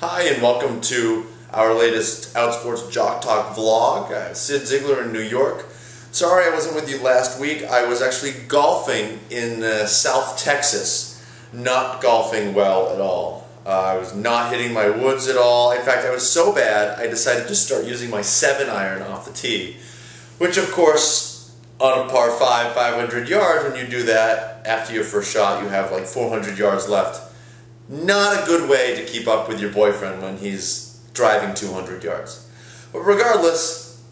Hi and welcome to our latest Outsports Jock Talk vlog. Sid Ziegler in New York. Sorry I wasn't with you last week. I was actually golfing in South Texas. Not golfing well at all. I was not hitting my woods at all. In fact, I was so bad I decided to start using my 7-iron off the tee. Which of course, on a par 5, 500 yards, when you do that, after your first shot you have like 400 yards left. Not a good way to keep up with your boyfriend when he's driving 200 yards. But regardless,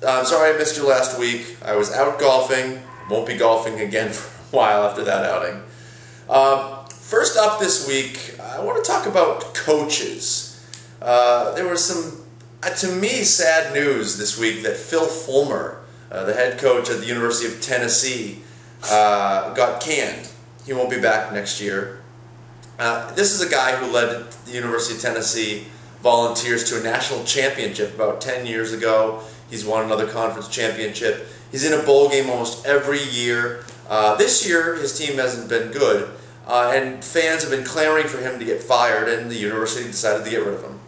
I'm sorry I missed you last week. I was out golfing. Won't be golfing again for a while after that outing. First up this week, I want to talk about coaches. There was some, to me, sad news this week that Phil Fulmer, the head coach at the University of Tennessee, got canned. He won't be back next year. This is a guy who led the University of Tennessee Volunteers to a national championship about 10 years ago. He's won another conference championship. He's in a bowl game almost every year. This year, his team hasn't been good, and fans have been clamoring for him to get fired, and the university decided to get rid of him.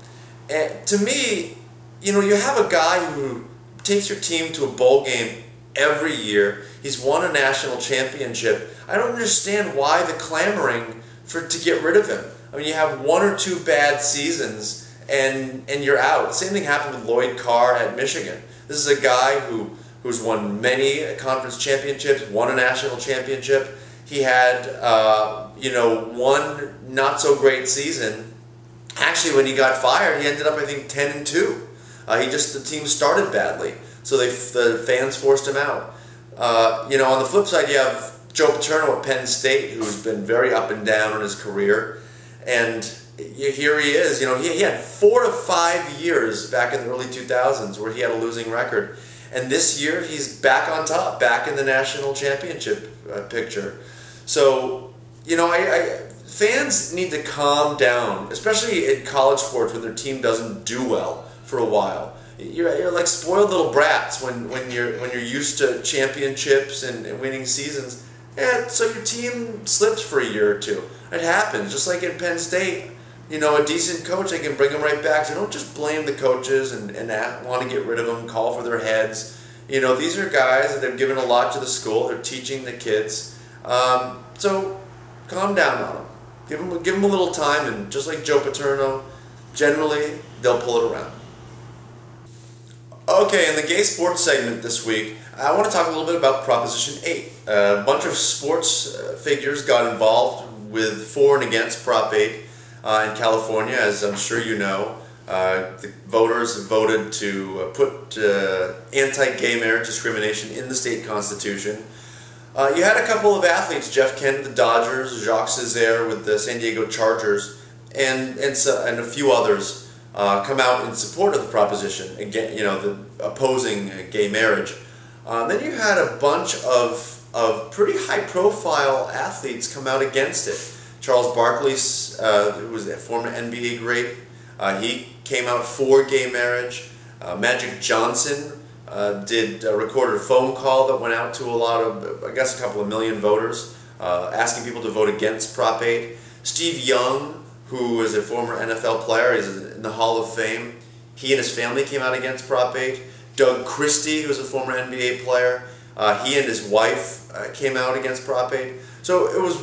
And to me, you know, you have a guy who takes your team to a bowl game every year. He's won a national championship. I don't understand why the clamoring to get rid of him. I mean, you have 1 or 2 bad seasons and you're out. The same thing happened with Lloyd Carr at Michigan. This is a guy who's won many conference championships, won a national championship. He had one not so great season. Actually, when he got fired, he ended up, I think, 10-2. The team started badly, so the fans forced him out. On the flip side, you have Joe Paterno at Penn State, who's been very up and down in his career, and here he is. You know, he had 4 to 5 years back in the early 2000s where he had a losing record, and this year he's back on top, back in the national championship picture. So, you know, fans need to calm down, especially in college sports when their team doesn't do well for a while. You're like spoiled little brats when you're used to championships and winning seasons. And so your team slips for a year or two. It happens, just like in Penn State. You know, a decent coach, they can bring them right back. So don't just blame the coaches and want to get rid of them, call for their heads. You know, these are guys that have given a lot to the school. They're teaching the kids. So calm down on them. Give them a little time, and just like Joe Paterno, generally they'll pull it around. Okay, in the gay sports segment this week, I want to talk a little bit about Proposition 8. A bunch of sports figures got involved with for and against Prop 8 in California, as I'm sure you know. The voters voted to put anti-gay marriage discrimination in the state constitution. You had a couple of athletes, Jeff Kent of the Dodgers, Jacques Césaire with the San Diego Chargers, and a few others come out in support of the proposition, again, the opposing gay marriage. Then you had a bunch of pretty high-profile athletes come out against it. Charles Barkley, who was a former NBA great, he came out for gay marriage. Magic Johnson recorded a phone call that went out to a lot of, I guess, a couple of million voters, asking people to vote against Prop 8. Steve Young, who is a former NFL player, he's in the Hall of Fame. He and his family came out against Prop 8. Doug Christie, who was a former NBA player, he and his wife came out against Prop 8. So it was,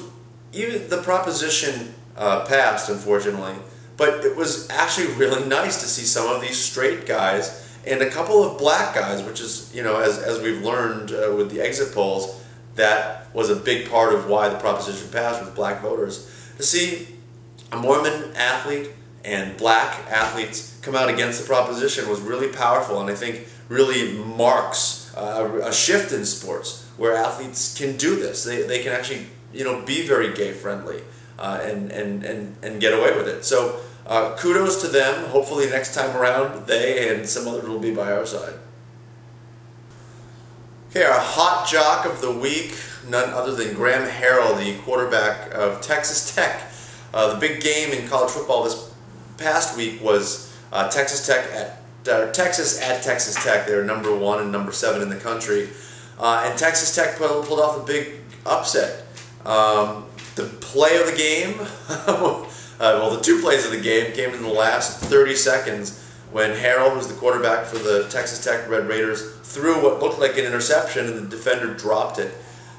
even the proposition passed, unfortunately, but it was actually really nice to see some of these straight guys and a couple of black guys, which is, as we've learned with the exit polls, that was a big part of why the proposition passed with black voters. To see a Mormon athlete and black athletes come out against the proposition was really powerful, and I think really marks a shift in sports where athletes can do this. They can actually be very gay friendly and get away with it. So kudos to them. Hopefully next time around they and some others will be by our side. Okay, our hot jock of the week, none other than Graham Harrell, the quarterback of Texas Tech. The big game in college football this past week was Texas at Texas Tech. They're number 1 and number 7 in the country, and Texas Tech pulled off a big upset. The play of the game Well, the 2 plays of the game came in the last 30 seconds when Harrell, who's the quarterback for the Texas Tech Red Raiders, threw what looked like an interception and the defender dropped it.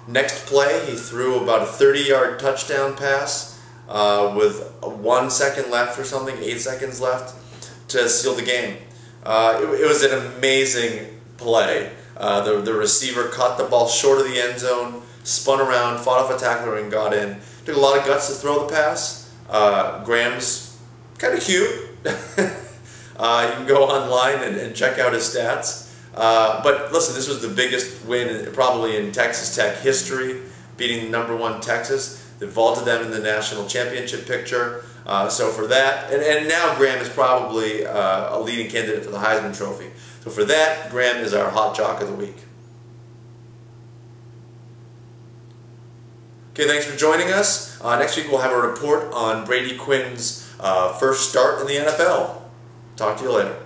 Next play, he threw about a 30-yard touchdown pass with 1 second left or something, 8 seconds left, to seal the game. It was an amazing play. The receiver caught the ball short of the end zone, spun around, fought off a tackler, and got in. Took a lot of guts to throw the pass. Graham's kind of cute. You can go online and check out his stats. But listen, this was the biggest win probably in Texas Tech history, beating #1 Texas. That vaulted them in the national championship picture. So for that, and now Graham is probably a leading candidate for the Heisman Trophy. So for that, Graham is our hot jock of the week. Okay, thanks for joining us. Next week we'll have a report on Brady Quinn's first start in the NFL. Talk to you later.